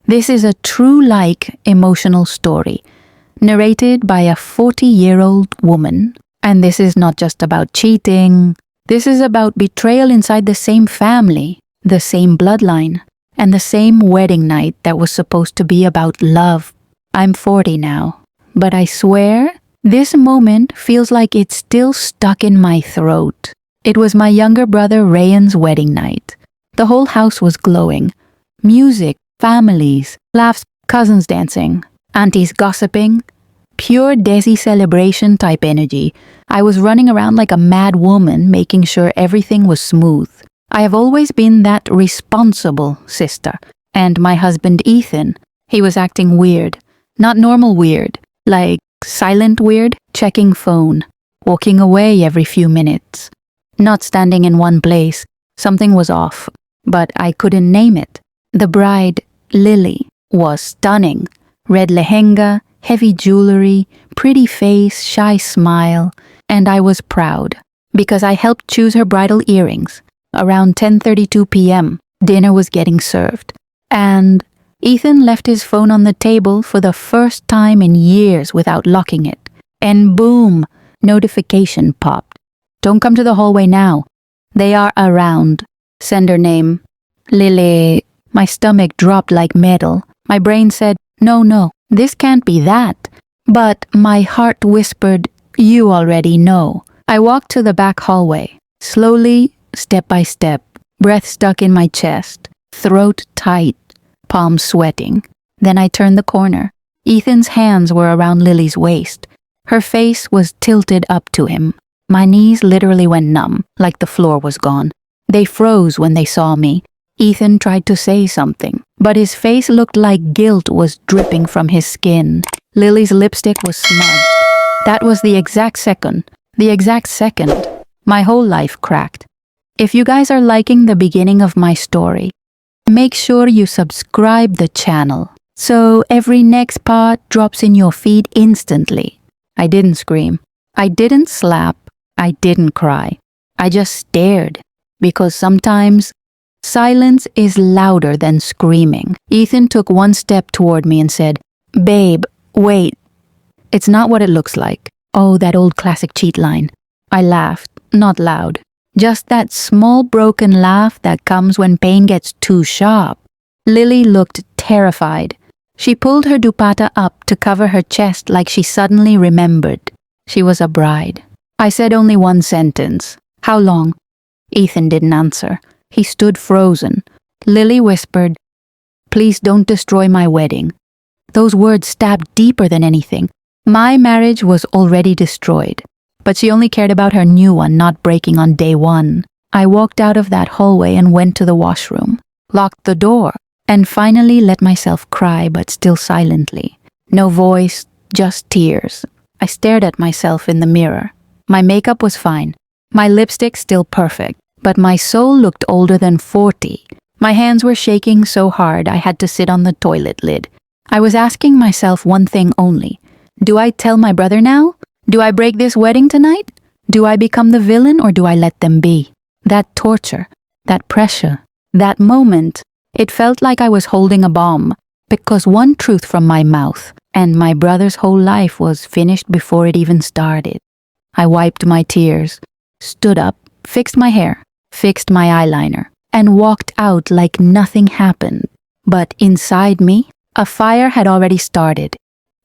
This is a true-like emotional story, narrated by a 40-year-old woman. And this is not just about cheating. This is about betrayal inside the same family, the same bloodline, and the same wedding night that was supposed to be about love. I'm 40 now, but I swear, this moment feels like it's still stuck in my throat. It was my younger brother Ryan's wedding night. The whole house was glowing. Music, families, laughs, cousins dancing, aunties gossiping. Pure Desi celebration type energy. I was running around like a mad woman, making sure everything was smooth. I have always been that responsible sister. And my husband Ethan, he was acting weird. Not normal weird, like silent weird, checking phone, walking away every few minutes. Not standing in one place. Something was off, but I couldn't name it. The bride, Lily, was stunning. Red lehenga, heavy jewelry, pretty face, shy smile, and I was proud because I helped choose her bridal earrings. Around 10:32 p.m., dinner was getting served, and Ethan left his phone on the table for the first time in years without locking it. And boom, notification popped. Don't come to the hallway now. They are around. Sender name, Lily. My stomach dropped like metal. My brain said, no, this can't be that. But my heart whispered, you already know. I walked to the back hallway, slowly, step by step, breath stuck in my chest, throat tight, palms sweating. Then I turned the corner. Ethan's hands were around Lily's waist. Her face was tilted up to him. My knees literally went numb, like the floor was gone. They froze when they saw me. Ethan tried to say something, but his face looked like guilt was dripping from his skin. Lily's lipstick was smudged. That was the exact second my whole life cracked. If you guys are liking the beginning of my story, make sure you subscribe the channel so every next part drops in your feed instantly. I didn't scream. I didn't slap. I didn't cry. I just stared, because sometimes silence is louder than screaming. Ethan took one step toward me and said, "Babe, wait. It's not what it looks like." Oh, that old classic cheat line. I laughed, not loud. Just that small broken laugh that comes when pain gets too sharp. Lily looked terrified. She pulled her dupatta up to cover her chest like she suddenly remembered. She was a bride. I said only one sentence. "How long?" Ethan didn't answer. He stood frozen. Lily whispered, "Please don't destroy my wedding." Those words stabbed deeper than anything. My marriage was already destroyed, but she only cared about her new one not breaking on day one. I walked out of that hallway and went to the washroom, locked the door, and finally let myself cry, but still silently. No voice, just tears. I stared at myself in the mirror. My makeup was fine. My lipstick still perfect, but my soul looked older than 40. My hands were shaking so hard I had to sit on the toilet lid. I was asking myself one thing only. Do I tell my brother now? Do I break this wedding tonight? Do I become the villain or do I let them be? That torture, that pressure, that moment, it felt like I was holding a bomb, because one truth from my mouth, and my brother's whole life was finished before it even started. I wiped my tears, stood up, fixed my hair, fixed my eyeliner, and walked out like nothing happened. But inside me, a fire had already started.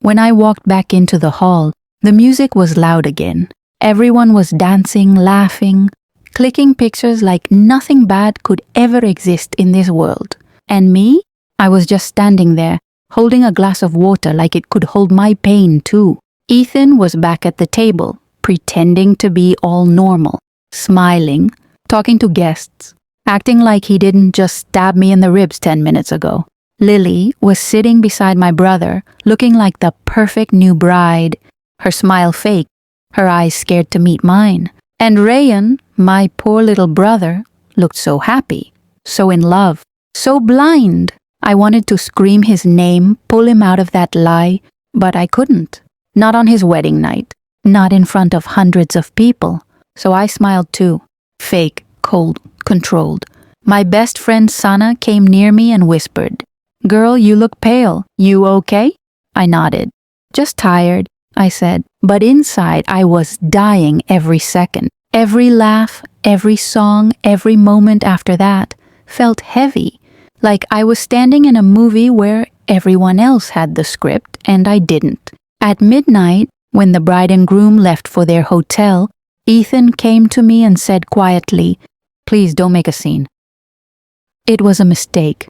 When I walked back into the hall, the music was loud again. Everyone was dancing, laughing, clicking pictures like nothing bad could ever exist in this world. And me? I was just standing there, holding a glass of water like it could hold my pain too. Ethan was back at the table, pretending to be all normal, smiling, talking to guests, acting like he didn't just stab me in the ribs 10 minutes ago. Lily was sitting beside my brother, looking like the perfect new bride, her smile fake, her eyes scared to meet mine. And Ryan, my poor little brother, looked so happy, so in love, so blind. I wanted to scream his name, pull him out of that lie, but I couldn't. Not on his wedding night, not in front of hundreds of people. So I smiled too. Fake, cold, controlled. My best friend Sana came near me and whispered, "Girl, you look pale. You okay?" I nodded. "Just tired," I said, but inside I was dying every second. Every laugh, every song, every moment after that felt heavy, like I was standing in a movie where everyone else had the script and I didn't. At midnight, when the bride and groom left for their hotel, Ethan came to me and said quietly, "Please don't make a scene." It was a mistake.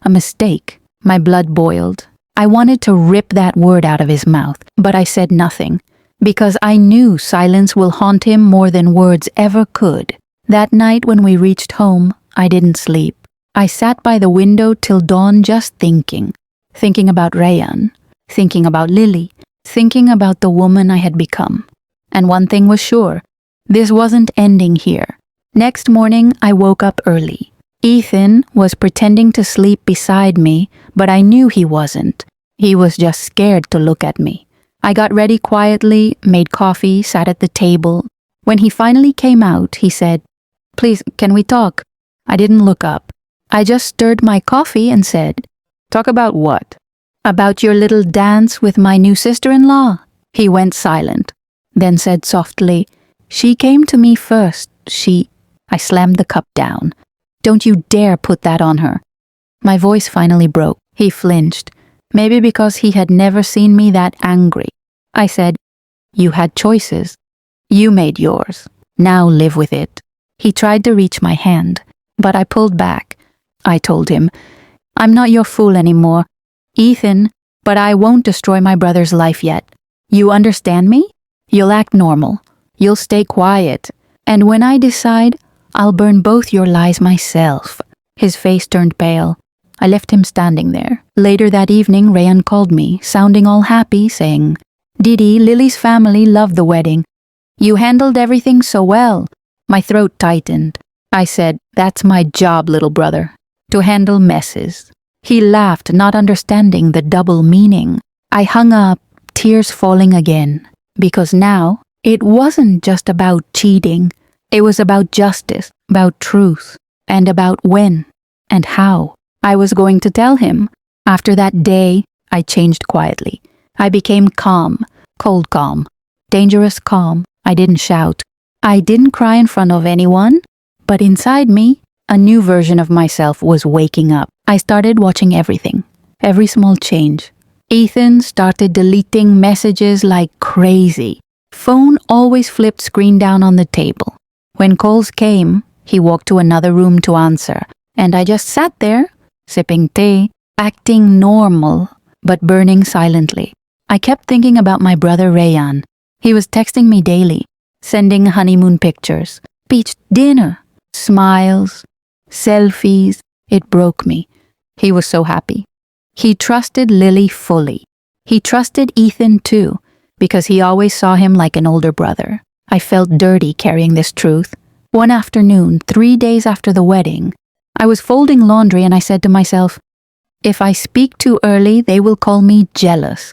A mistake. My blood boiled. I wanted to rip that word out of his mouth, but I said nothing, because I knew silence will haunt him more than words ever could. That night when we reached home, I didn't sleep. I sat by the window till dawn just thinking about Rayan, thinking about Lily, thinking about the woman I had become. And one thing was sure, this wasn't ending here. Next morning, I woke up early. Ethan was pretending to sleep beside me, but I knew he wasn't. He was just scared to look at me. I got ready quietly, made coffee, sat at the table. When he finally came out, he said, "Please, can we talk?" I didn't look up. I just stirred my coffee and said, "Talk about what?" "About your little dance with my new sister-in-law." He went silent, then said softly, "She came to me first. I slammed the cup down. "Don't you dare put that on her." My voice finally broke. He flinched, maybe because he had never seen me that angry. I said, "You had choices. You made yours. Now live with it." He tried to reach my hand, but I pulled back. I told him, "I'm not your fool anymore, Ethan, but I won't destroy my brother's life yet. You understand me? You'll act normal. You'll stay quiet. And when I decide, I'll burn both your lies myself." His face turned pale. I left him standing there. Later that evening, Rayan called me, sounding all happy, saying, "Didi, Lily's family loved the wedding. You handled everything so well." My throat tightened. I said, "That's my job, little brother, to handle messes." He laughed, not understanding the double meaning. I hung up, tears falling again, because now it wasn't just about cheating. It was about justice, about truth, and about when and how I was going to tell him. After that day, I changed quietly. I became calm, cold calm, dangerous calm. I didn't shout. I didn't cry in front of anyone, but inside me, a new version of myself was waking up. I started watching everything, every small change. Ethan started deleting messages like crazy. Phone always flipped screen down on the table. When calls came, he walked to another room to answer, and I just sat there, sipping tea, acting normal, but burning silently. I kept thinking about my brother Rayan. He was texting me daily, sending honeymoon pictures, beach dinner, smiles, selfies. It broke me. He was so happy. He trusted Lily fully. He trusted Ethan too, because he always saw him like an older brother. I felt dirty carrying this truth. One afternoon, 3 days after the wedding, I was folding laundry and I said to myself, if I speak too early, they will call me jealous.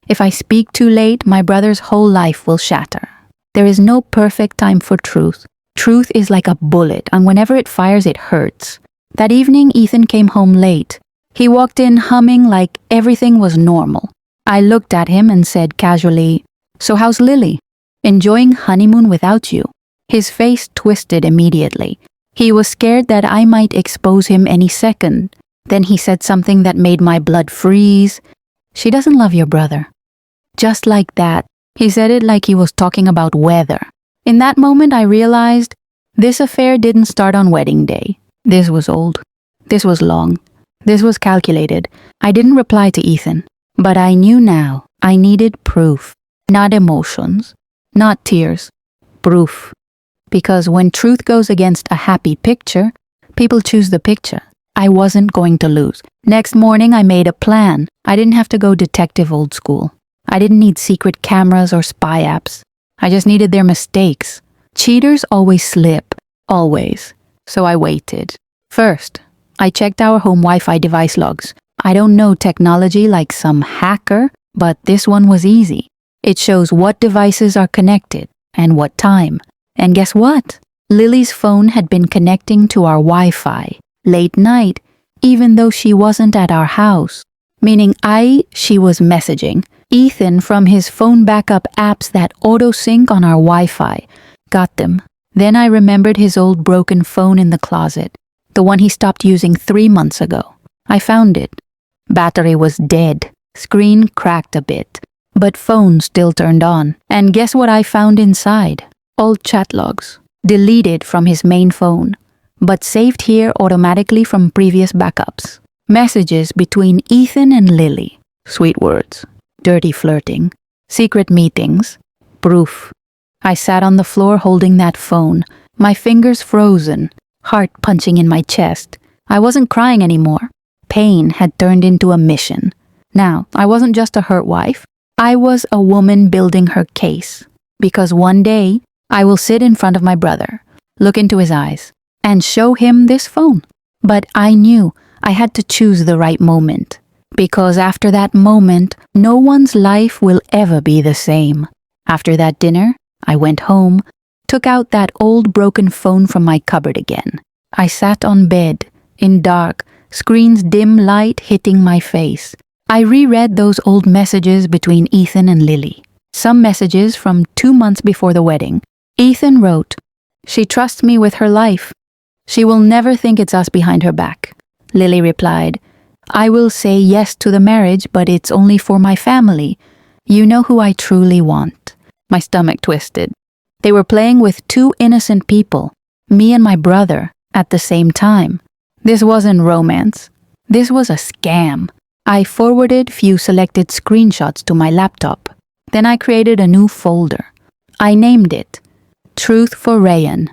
If I speak too late, my brother's whole life will shatter. There is no perfect time for truth. Truth is like a bullet, and whenever it fires, it hurts. That evening, Ethan came home late. He walked in humming like everything was normal. I looked at him and said casually, "So how's Lily? Enjoying honeymoon without you?" His face twisted immediately. He was scared that I might expose him any second. Then he said something that made my blood freeze. "She doesn't love your brother." Just like that. He said it like he was talking about weather. In that moment, I realized this affair didn't start on wedding day. This was old. This was long. This was calculated. I didn't reply to Ethan, but I knew now I needed proof. Not emotions, not tears. Proof. Because when truth goes against a happy picture, people choose the picture. I wasn't going to lose. Next morning, I made a plan. I didn't have to go detective old school. I didn't need secret cameras or spy apps. I just needed their mistakes. Cheaters always slip. Always. So I waited. First, I checked our home Wi-Fi device logs. I don't know technology like some hacker, but this one was easy. It shows what devices are connected and what time. And guess what? Lily's phone had been connecting to our Wi-Fi. Late night, even though she wasn't at our house. Meaning she was messaging Ethan from his phone backup apps that auto-sync on our Wi-Fi. Got them. Then I remembered his old broken phone in the closet, the one he stopped using 3 months ago. I found it. Battery was dead, screen cracked a bit, but phone still turned on. And guess what I found inside? Old chat logs, deleted from his main phone, but saved here automatically from previous backups. Messages between Ethan and Lily. Sweet words. Dirty flirting. Secret meetings. Proof. I sat on the floor holding that phone, my fingers frozen, heart punching in my chest. I wasn't crying anymore. Pain had turned into a mission. Now, I wasn't just a hurt wife. I was a woman building her case. Because one day, I will sit in front of my brother, look into his eyes, and show him this phone. But I knew I had to choose the right moment. Because after that moment, no one's life will ever be the same. After that dinner, I went home, took out that old broken phone from my cupboard again. I sat on bed, in dark, screen's dim light hitting my face. I reread those old messages between Ethan and Lily. Some messages from 2 months before the wedding. Ethan wrote, "She trusts me with her life. She will never think it's us behind her back." Lily replied, "I will say yes to the marriage, but it's only for my family. You know who I truly want." My stomach twisted. They were playing with 2 innocent people, me and my brother, at the same time. This wasn't romance. This was a scam. I forwarded few selected screenshots to my laptop. Then I created a new folder. I named it Truth for Rayan.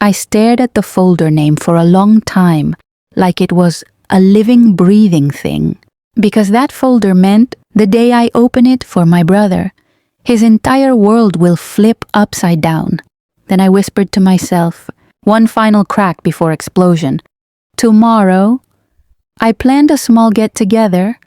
I stared at the folder name for a long time, like it was a living, breathing thing. Because that folder meant the day I open it for my brother, his entire world will flip upside down. Then I whispered to myself, one final crack before explosion. Tomorrow, I planned a small get-together,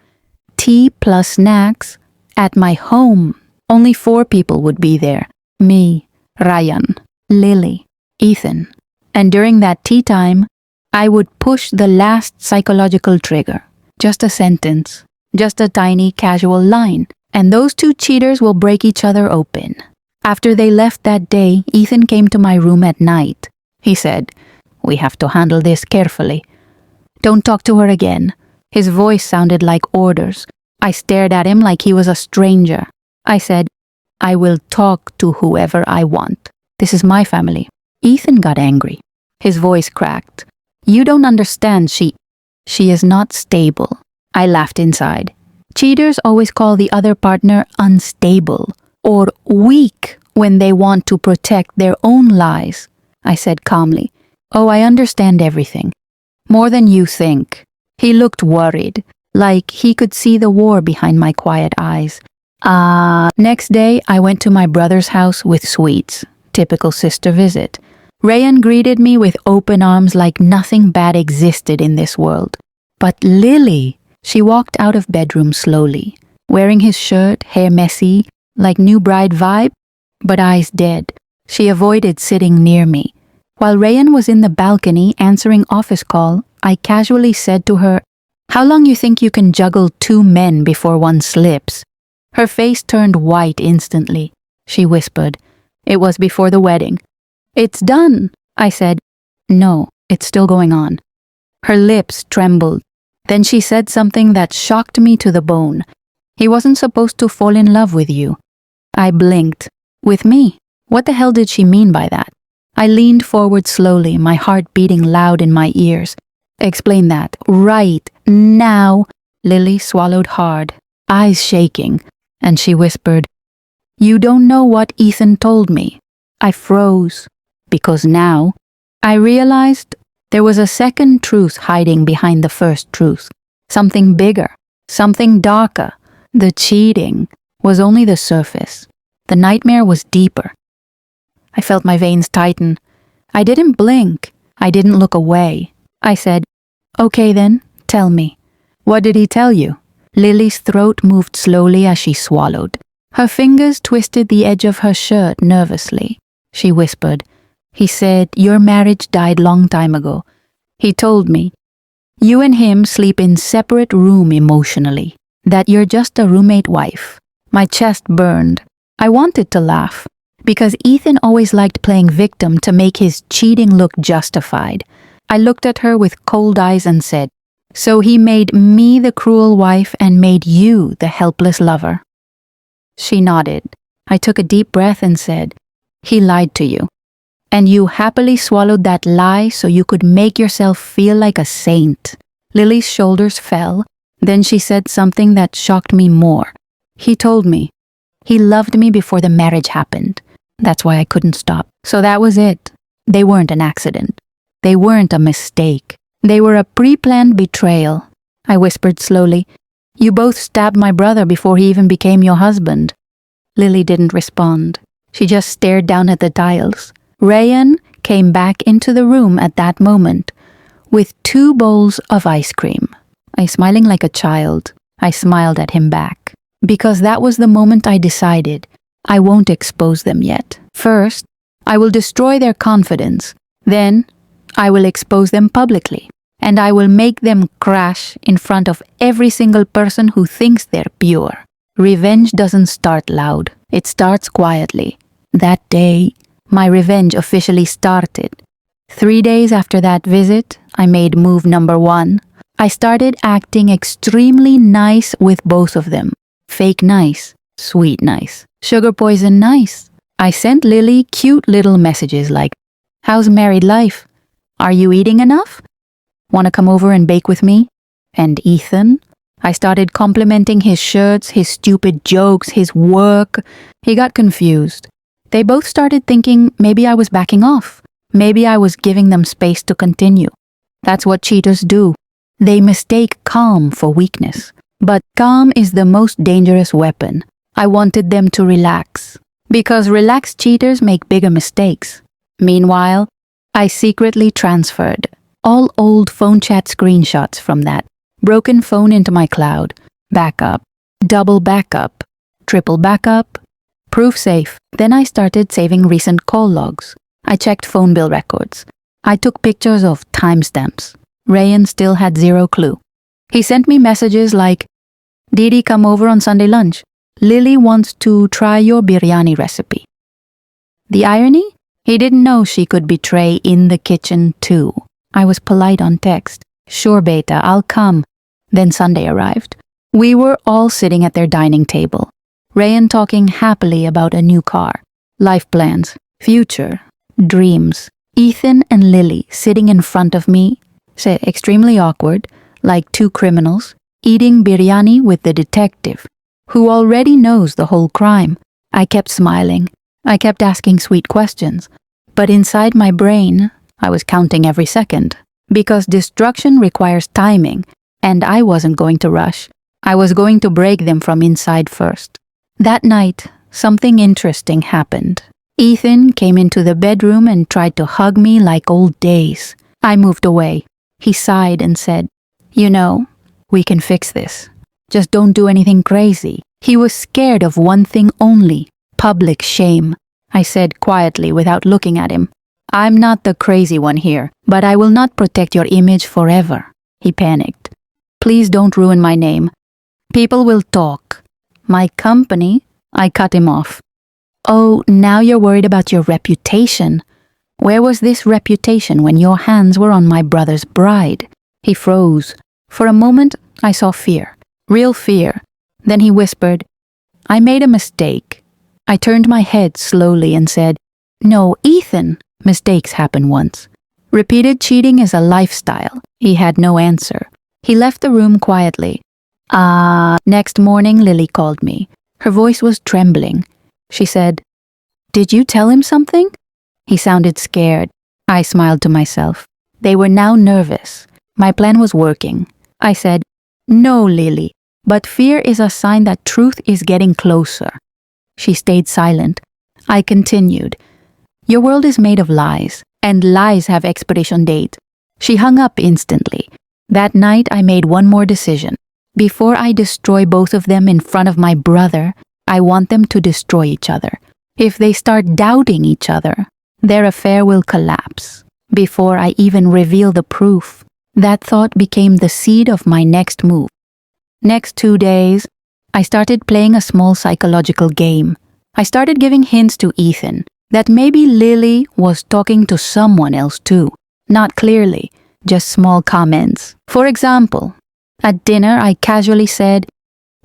tea plus snacks, at my home. Only 4 people would be there. Me, Ryan, Lily, Ethan. And during that tea time, I would push the last psychological trigger. Just a sentence. Just a tiny casual line. And those 2 cheaters will break each other open. After they left that day, Ethan came to my room at night. He said, "We have to handle this carefully. Don't talk to her again." His voice sounded like orders. I stared at him like he was a stranger. I said, "I will talk to whoever I want. This is my family." Ethan got angry. His voice cracked. "You don't understand, she is not stable." I laughed inside. Cheaters always call the other partner unstable or weak when they want to protect their own lies. I said calmly, "Oh, I understand everything. More than you think." He looked worried, like he could see the war behind my quiet eyes. Next day, I went to my brother's house with sweets. Typical sister visit. Rayan greeted me with open arms like nothing bad existed in this world. But Lily, she walked out of bedroom slowly, wearing his shirt, hair messy, like new bride vibe, but eyes dead. She avoided sitting near me. While Rayan was in the balcony answering office call, I casually said to her, "How long you think you can juggle 2 men before one slips?" Her face turned white instantly. She whispered, "It was before the wedding." "It's done," I said. "No, it's still going on." Her lips trembled. Then she said something that shocked me to the bone. "He wasn't supposed to fall in love with you." I blinked. With me? What the hell did she mean by that? I leaned forward slowly, my heart beating loud in my ears. "Explain that, right now." Lily swallowed hard, eyes shaking, and she whispered, "You don't know what Ethan told me." I froze, because now I realized there was a second truth hiding behind the first truth. Something bigger, something darker. The cheating was only the surface. The nightmare was deeper. I felt my veins tighten. I didn't blink. I didn't look away. I said, "Okay then, tell me. What did he tell you?" Lily's throat moved slowly as she swallowed. Her fingers twisted the edge of her shirt nervously. She whispered, "He said your marriage died long time ago. He told me." You and him sleep in separate room emotionally. That you're just a roommate wife. My chest burned. I wanted to laugh, because Ethan always liked playing victim to make his cheating look justified. I looked at her with cold eyes and said, "So he made me the cruel wife and made you the helpless lover?" She nodded. I took a deep breath and said, "He lied to you. And you happily swallowed that lie so you could make yourself feel like a saint." Lily's shoulders fell. Then she said something that shocked me more. "He told me. He loved me before the marriage happened. That's why I couldn't stop. So that was it. They weren't an accident. They weren't a mistake. They were a pre-planned betrayal." I whispered slowly, "You both stabbed my brother before he even became your husband." Lily didn't respond. She just stared down at the tiles. Rayan came back into the room at that moment with 2 bowls of ice cream. Smiling like a child, I smiled at him back. Because that was the moment I decided I won't expose them yet. First, I will destroy their confidence. Then, I will expose them publicly. And I will make them crash in front of every single person who thinks they're pure. Revenge doesn't start loud. It starts quietly. That day, my revenge officially started. 3 days after that visit, I made move number 1. I started acting extremely nice with both of them. Fake nice, sweet nice, sugar poison nice. I sent Lily cute little messages like, "How's married life? Are you eating enough? Want to come over and bake with me?" And Ethan? I started complimenting his shirts, his stupid jokes, his work. He got confused. They both started thinking maybe I was backing off. Maybe I was giving them space to continue. That's what cheaters do. They mistake calm for weakness. But calm is the most dangerous weapon. I wanted them to relax. Because relaxed cheaters make bigger mistakes. Meanwhile, I secretly transferred all old phone chat screenshots from that broken phone into my cloud. Backup, double backup, triple backup, proof safe. Then I started saving recent call logs. I checked phone bill records. I took pictures of timestamps. Rayan still had 0 clue. He sent me messages like, "Didi, come over on Sunday lunch. Lily wants to try your biryani recipe." The irony? He didn't know she could betray in the kitchen too. I was polite on text. "Sure, beta, I'll come." Then Sunday arrived. We were all sitting at their dining table. Rayan talking happily about a new car, life plans, future, dreams. Ethan and Lily sitting in front of me, extremely awkward, like 2 criminals, eating biryani with the detective, who already knows the whole crime. I kept smiling. I kept asking sweet questions. But inside my brain, I was counting every second. Because destruction requires timing, and I wasn't going to rush. I was going to break them from inside first. That night, something interesting happened. Ethan came into the bedroom and tried to hug me like old days. I moved away. He sighed and said, "You know, we can fix this. Just don't do anything crazy." He was scared of one thing only, public shame. I said quietly without looking at him, "I'm not the crazy one here, but I will not protect your image forever." He panicked. "Please don't ruin my name. People will talk. My company." I cut him off. "Oh, now you're worried about your reputation. Where was this reputation when your hands were on my brother's bride?" He froze. For a moment, I saw fear. Real fear. Then he whispered, "I made a mistake." I turned my head slowly and said, "No, Ethan, mistakes happen once. Repeated cheating is a lifestyle." He had no answer. He left the room quietly. Next morning, Lily called me. Her voice was trembling. She said, "Did you tell him something?" He sounded scared. I smiled to myself. They were now nervous. My plan was working. I said, "No, Lily, but fear is a sign that truth is getting closer." She stayed silent. I continued, "Your world is made of lies, and lies have expiration date." She hung up instantly. That night I made one more decision. Before I destroy both of them in front of my brother, I want them to destroy each other. If they start doubting each other, their affair will collapse. Before I even reveal the proof, That thought became the seed of my next move. Next 2 days, I started playing a small psychological game. I started giving hints to Ethan that maybe Lily was talking to someone else too. Not clearly, just small comments. For example, at dinner I casually said,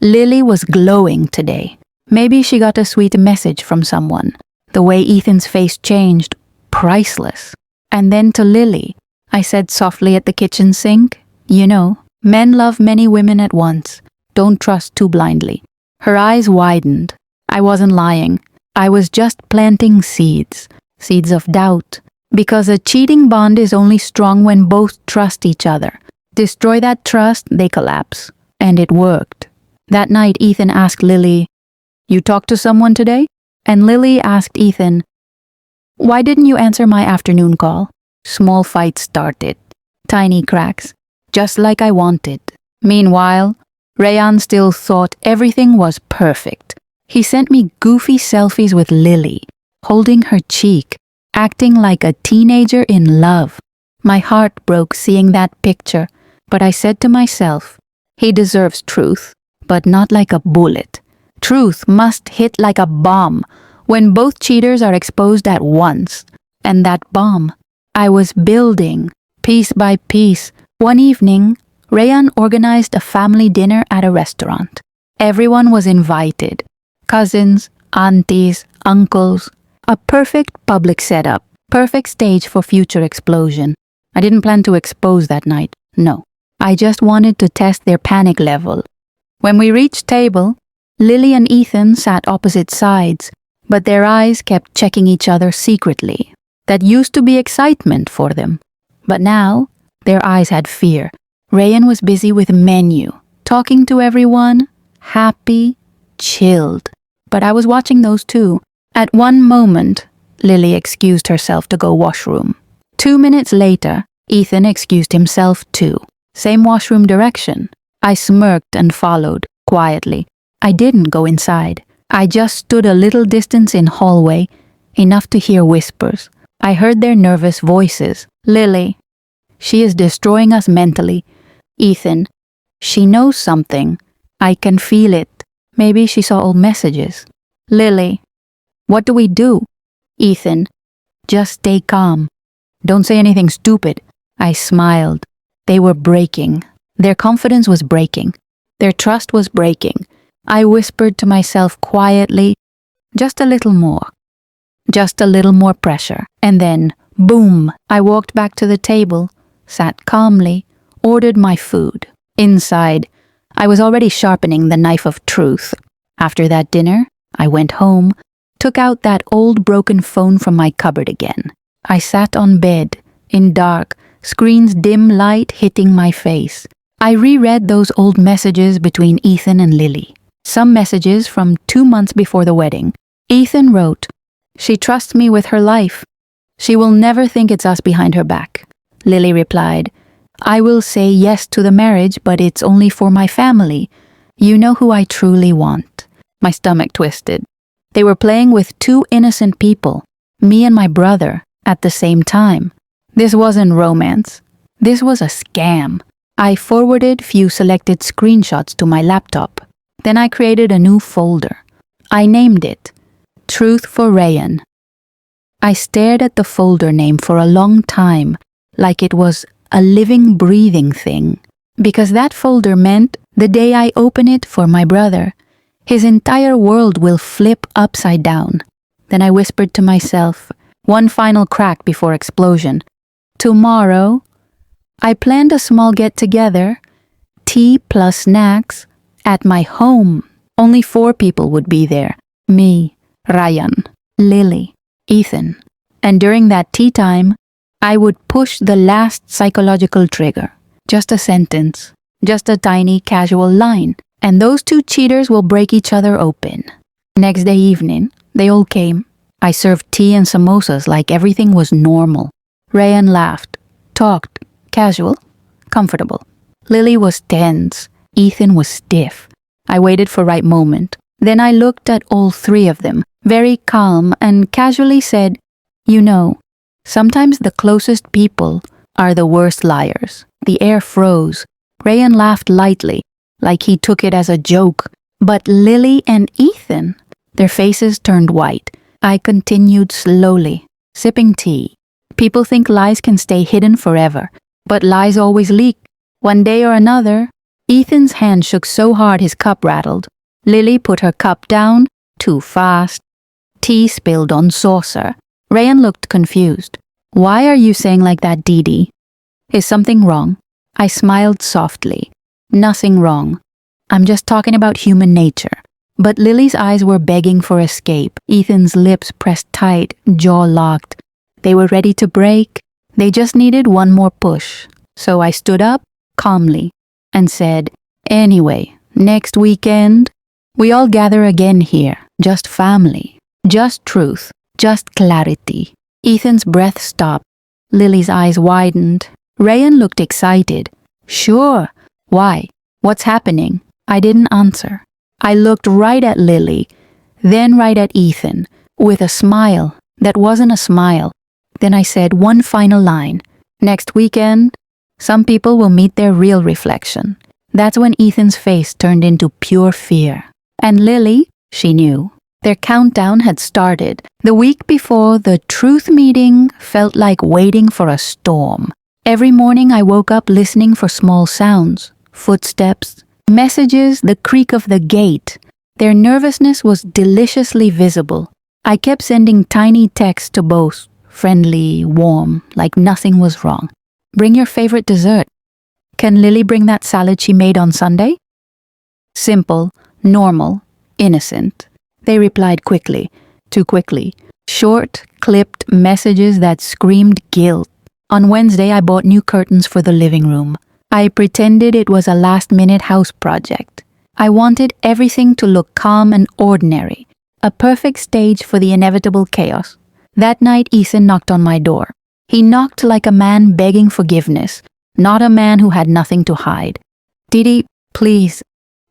Lily was glowing today. Maybe she got a sweet message from someone. The way Ethan's face changed, priceless. And then to Lily, I said softly at the kitchen sink, you know, men love many women at once. Don't trust too blindly. Her eyes widened. I wasn't lying. I was just planting seeds. Seeds of doubt. Because a cheating bond is only strong when both trust each other. Destroy that trust, they collapse. And it worked. That night, Ethan asked Lily, you talked to someone today? And Lily asked Ethan, why didn't you answer my afternoon call? Small fights started. Tiny cracks. Just like I wanted. Meanwhile, Rayan still thought everything was perfect. He sent me goofy selfies with Lily, holding her cheek, acting like a teenager in love. My heart broke seeing that picture, but I said to myself, he deserves truth, but not like a bullet. Truth must hit like a bomb when both cheaters are exposed at once. And that bomb, I was building, piece by piece. One evening, Rayan organized a family dinner at a restaurant. Everyone was invited. Cousins, aunties, uncles. A perfect public setup. Perfect stage for future explosion. I didn't plan to expose that night. No. I just wanted to test their panic level. When we reached table, Lily and Ethan sat opposite sides, but their eyes kept checking each other secretly. That used to be excitement for them. But now, their eyes had fear. Rayan was busy with menu, talking to everyone, happy, chilled. But I was watching those too. At one moment, Lily excused herself to go washroom. 2 minutes later, Ethan excused himself too. Same washroom direction. I smirked and followed, quietly. I didn't go inside. I just stood a little distance in hallway, enough to hear whispers. I heard their nervous voices. Lily, she is destroying us mentally. Ethan, she knows something. I can feel it. Maybe she saw old messages. Lily, what do we do? Ethan, just stay calm. Don't say anything stupid. I smiled. They were breaking. Their confidence was breaking. Their trust was breaking. I whispered to myself quietly, just a little more. Just a little more pressure. And then, boom, I walked back to the table, sat calmly, ordered my food. Inside, I was already sharpening the knife of truth. After that dinner, I went home, took out that old broken phone from my cupboard again. I sat on bed, in dark, screen's dim light hitting my face. I reread those old messages between Ethan and Lily. Some messages from 2 months before the wedding. Ethan wrote, she trusts me with her life. She will never think it's us behind her back. Lily replied, I will say yes to the marriage, but it's only for my family. You know who I truly want. My stomach twisted. They were playing with 2 innocent people, me and my brother, at the same time. This wasn't romance. This was a scam. I forwarded few selected screenshots to my laptop. Then I created a new folder. I named it Truth for Rayan. I stared at the folder name for a long time, like it was a living, breathing thing. Because that folder meant the day I open it for my brother, his entire world will flip upside down. Then I whispered to myself, one final crack before explosion. Tomorrow, I planned a small get-together, tea plus snacks, at my home. Only 4 people would be there. Me, Rayan, Lily, Ethan. And during that tea time, I would push the last psychological trigger. Just a sentence. Just a tiny casual line. And those 2 cheaters will break each other open. Next day evening, they all came. I served tea and samosas like everything was normal. Rayan laughed, talked, casual, comfortable. Lily was tense. Ethan was stiff. I waited for right moment. Then I looked at all 3 of them, very calm, and casually said, you know, sometimes the closest people are the worst liars. The air froze. Rayan laughed lightly, like he took it as a joke. But Lily and Ethan, their faces turned white. I continued slowly, sipping tea. People think lies can stay hidden forever, but lies always leak. One day or another, Ethan's hand shook so hard his cup rattled. Lily put her cup down, too fast. Tea spilled on saucer. Rayan looked confused. Why are you saying like that, Dee Dee? Is something wrong? I smiled softly. Nothing wrong. I'm just talking about human nature. But Lily's eyes were begging for escape. Ethan's lips pressed tight, jaw locked. They were ready to break. They just needed one more push. So I stood up, calmly, and said, anyway, next weekend, we all gather again here. Just family. Just truth. Just clarity. Ethan's breath stopped. Lily's eyes widened. Rayan looked excited. Sure. Why? What's happening? I didn't answer. I looked right at Lily, then right at Ethan, with a smile that wasn't a smile. Then I said one final line. Next weekend, some people will meet their real reflection. That's when Ethan's face turned into pure fear. And Lily, she knew. Their countdown had started. The week before the truth meeting felt like waiting for a storm. Every morning I woke up listening for small sounds, footsteps, messages, the creak of the gate. Their nervousness was deliciously visible. I kept sending tiny texts to both, friendly, warm, like nothing was wrong. Bring your favorite dessert. Can Lily bring that salad she made on Sunday? Simple, normal, innocent. They replied quickly, too quickly. Short, clipped messages that screamed guilt. On Wednesday, I bought new curtains for the living room. I pretended it was a last-minute house project. I wanted everything to look calm and ordinary, a perfect stage for the inevitable chaos. That night, Ethan knocked on my door. He knocked like a man begging forgiveness, not a man who had nothing to hide. Dee Dee, please,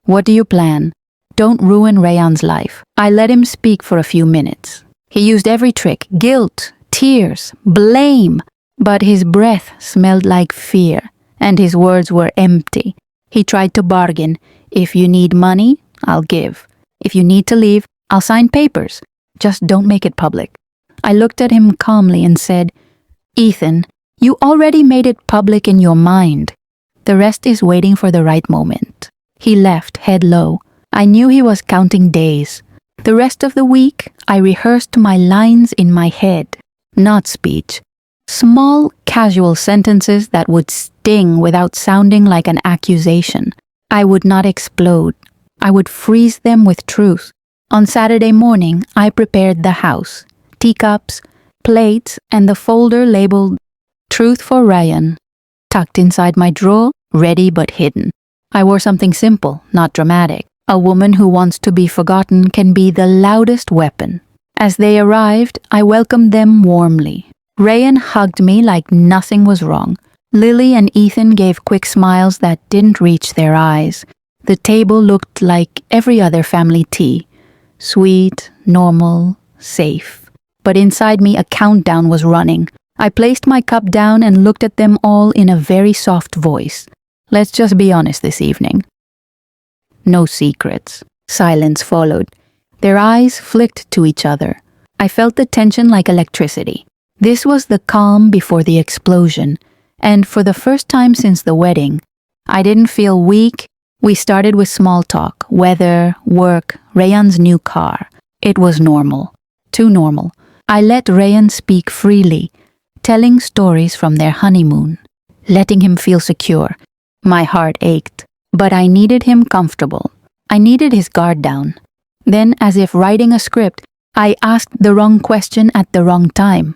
what do you plan? Don't ruin Rayan's life. I let him speak for a few minutes. He used every trick, guilt, tears, blame, but his breath smelled like fear, and his words were empty. He tried to bargain. If you need money, I'll give. If you need to leave, I'll sign papers. Just don't make it public. I looked at him calmly and said, Ethan, you already made it public in your mind. The rest is waiting for the right moment. He left, head low. I knew he was counting days. The rest of the week, I rehearsed my lines in my head, not speech. Small, casual sentences that would sting without sounding like an accusation. I would not explode. I would freeze them with truth. On Saturday morning, I prepared the house. Teacups, plates, and the folder labeled Truth for Rayan, tucked inside my drawer, ready but hidden. I wore something simple, not dramatic. A woman who wants to be forgotten can be the loudest weapon. As they arrived, I welcomed them warmly. Rayan hugged me like nothing was wrong. Lily and Ethan gave quick smiles that didn't reach their eyes. The table looked like every other family tea. Sweet, normal, safe. But inside me a countdown was running. I placed my cup down and looked at them all in a very soft voice. Let's just be honest this evening. No secrets. Silence followed. Their eyes flicked to each other. I felt the tension like electricity. This was the calm before the explosion, and for the first time since the wedding, I didn't feel weak. We started with small talk, weather, work, Rayan's new car. It was normal. Too normal. I let Rayan speak freely, telling stories from their honeymoon, letting him feel secure. My heart ached, but I needed him comfortable. I needed his guard down. Then, as if writing a script, I asked the wrong question at the wrong time.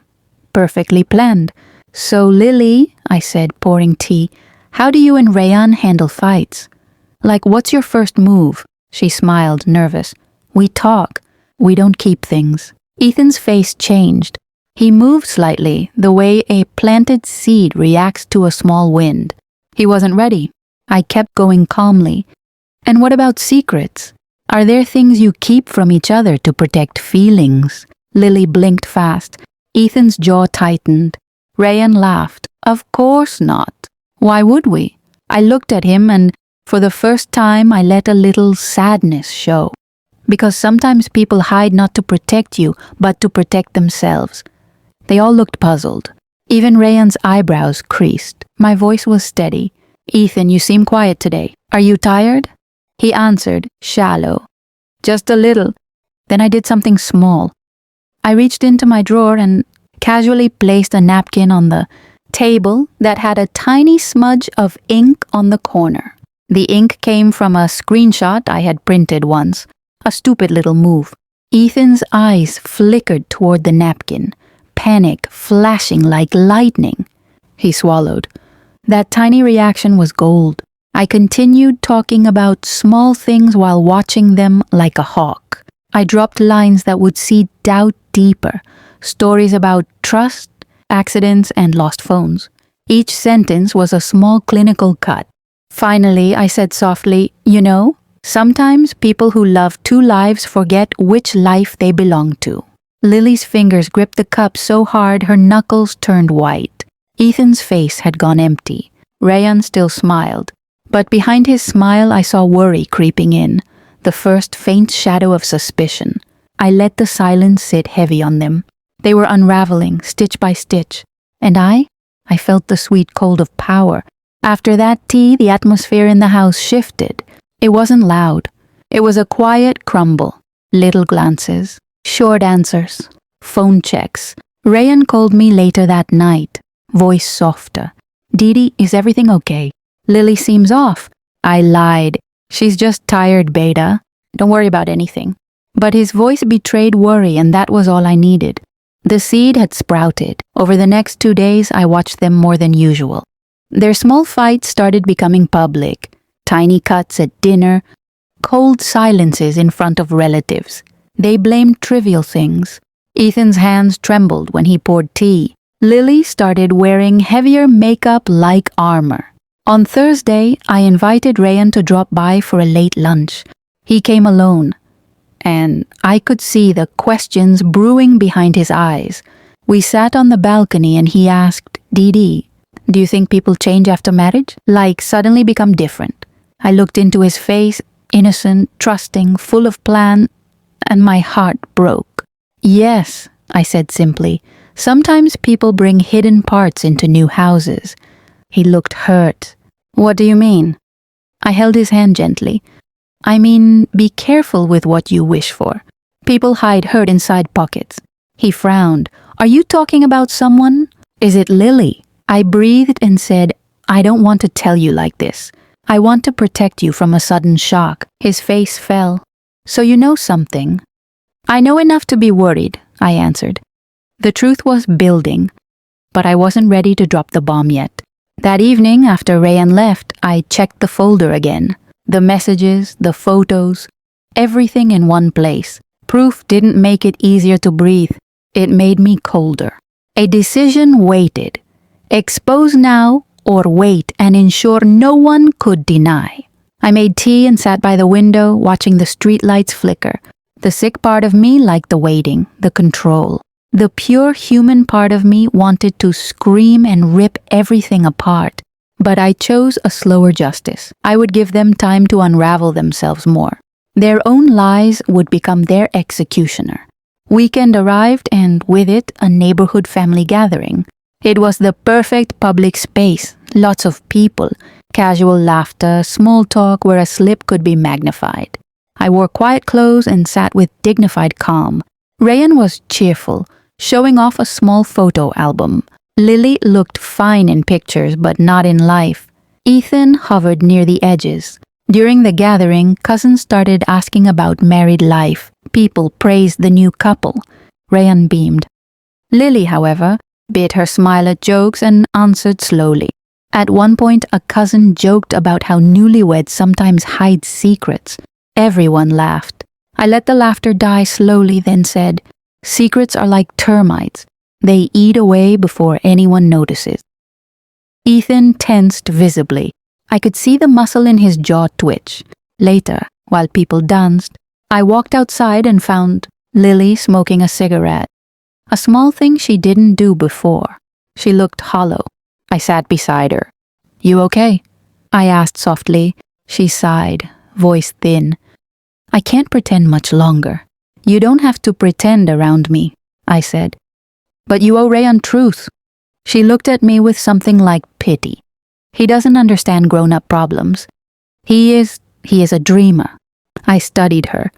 Perfectly planned. So, Lily, I said, pouring tea, how do you and Rayan handle fights? Like, what's your first move? She smiled, nervous. We talk. We don't keep things. Ethan's face changed. He moved slightly, the way a planted seed reacts to a small wind. He wasn't ready. I kept going calmly. And what about secrets? Are there things you keep from each other to protect feelings? Lily blinked fast. Ethan's jaw tightened. Rayan laughed. Of course not. Why would we? I looked at him and for the first time I let a little sadness show. Because sometimes people hide not to protect you, but to protect themselves. They all looked puzzled. Even Rayan's eyebrows creased. My voice was steady. Ethan, you seem quiet today. Are you tired? He answered, shallow. Just a little. Then I did something small. I reached into my drawer and casually placed a napkin on the table that had a tiny smudge of ink on the corner. The ink came from a screenshot I had printed once. A stupid little move. Ethan's eyes flickered toward the napkin, panic flashing like lightning. He swallowed. That tiny reaction was gold. I continued talking about small things while watching them like a hawk. I dropped lines that would seed doubt deeper, stories about trust, accidents, and lost phones. Each sentence was a small clinical cut. Finally, I said softly, you know, sometimes people who love two lives forget which life they belong to. Lily's fingers gripped the cup so hard her knuckles turned white. Ethan's face had gone empty. Rayan still smiled. But behind his smile I saw worry creeping in, the first faint shadow of suspicion. I let the silence sit heavy on them. They were unraveling, stitch by stitch. And I felt the sweet cold of power. After that tea, the atmosphere in the house shifted. It wasn't loud. It was a quiet crumble. Little glances, short answers, phone checks. Rayan called me later that night, voice softer. Didi, is everything okay? Lily seems off. I lied. She's just tired, Beta. Don't worry about anything. But his voice betrayed worry, and that was all I needed. The seed had sprouted. Over the next 2 days, I watched them more than usual. Their small fights started becoming public. Tiny cuts at dinner, cold silences in front of relatives. They blamed trivial things. Ethan's hands trembled when he poured tea. Lily started wearing heavier makeup like armor. On Thursday, I invited Rayan to drop by for a late lunch. He came alone, and I could see the questions brewing behind his eyes. We sat on the balcony and he asked, Didi, do you think people change after marriage? Like suddenly become different? I looked into his face, innocent, trusting, full of plan, and my heart broke. Yes, I said simply. Sometimes people bring hidden parts into new houses. He looked hurt. What do you mean? I held his hand gently. I mean, be careful with what you wish for. People hide hurt inside pockets. He frowned. Are you talking about someone? Is it Lily? I breathed and said, I don't want to tell you like this. I want to protect you from a sudden shock. His face fell. So you know something? I know enough to be worried, I answered. The truth was building, but I wasn't ready to drop the bomb yet. That evening, after Rayan left, I checked the folder again. The messages, the photos, everything in one place. Proof didn't make it easier to breathe. It made me colder. A decision waited. Expose now or wait and ensure no one could deny. I made tea and sat by the window, watching the streetlights flicker. The sick part of me liked the waiting, the control. The pure human part of me wanted to scream and rip everything apart. But I chose a slower justice. I would give them time to unravel themselves more. Their own lies would become their executioner. Weekend arrived, and with it, a neighborhood family gathering. It was the perfect public space, lots of people, casual laughter, small talk where a slip could be magnified. I wore quiet clothes and sat with dignified calm. Rayan was cheerful, showing off a small photo album. Lily looked fine in pictures, but not in life. Ethan hovered near the edges. During the gathering, cousins started asking about married life. People praised the new couple. Rayan beamed. Lily, however, bit her smile at jokes and answered slowly. At one point, a cousin joked about how newlyweds sometimes hide secrets. Everyone laughed. I let the laughter die slowly, then said, secrets are like termites. They eat away before anyone notices. Ethan tensed visibly. I could see the muscle in his jaw twitch. Later, while people danced, I walked outside and found Lily smoking a cigarette. A small thing she didn't do before. She looked hollow. I sat beside her. You okay? I asked softly. She sighed, voice thin. I can't pretend much longer. You don't have to pretend around me, I said. But you owe Rayan truth. She looked at me with something like pity. He doesn't understand grown-up problems. He is a dreamer. I studied her.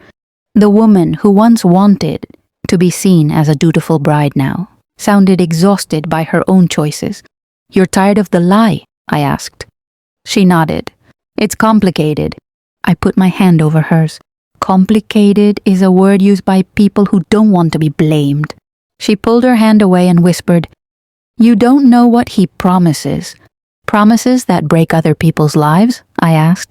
The woman who once wanted to be seen as a dutiful bride now sounded exhausted by her own choices. You're tired of the lie? I asked. She nodded. It's complicated. I put my hand over hers. Complicated is a word used by people who don't want to be blamed. She pulled her hand away and whispered, You don't know what he promises. Promises that break other people's lives? I asked.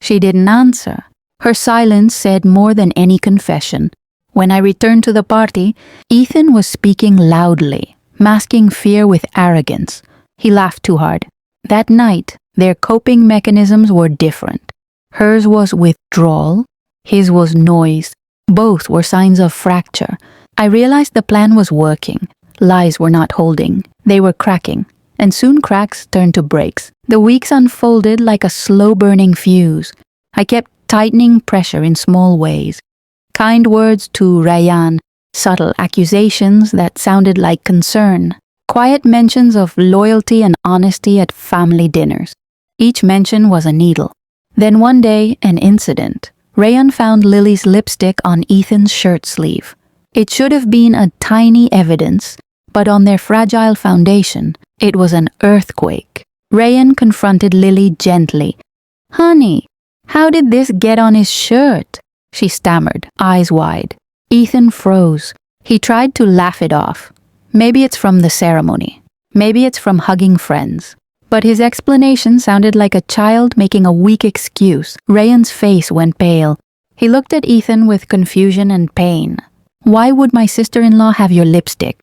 She didn't answer. Her silence said more than any confession. When I returned to the party, Ethan was speaking loudly, masking fear with arrogance. He laughed too hard. That night, their coping mechanisms were different. Hers was withdrawal, his was noise. Both were signs of fracture. I realized the plan was working. Lies were not holding. They were cracking. And soon cracks turned to breaks. The weeks unfolded like a slow-burning fuse. I kept tightening pressure in small ways. Kind words to Rayan, subtle accusations that sounded like concern. Quiet mentions of loyalty and honesty at family dinners. Each mention was a needle. Then one day, an incident. Rayan found Lily's lipstick on Ethan's shirt sleeve. It should have been a tiny evidence, but on their fragile foundation, it was an earthquake. Rayan confronted Lily gently. Honey, how did this get on his shirt? She stammered, eyes wide. Ethan froze. He tried to laugh it off. Maybe it's from the ceremony. Maybe it's from hugging friends. But his explanation sounded like a child making a weak excuse. Rayan's face went pale. He looked at Ethan with confusion and pain. Why would my sister-in-law have your lipstick?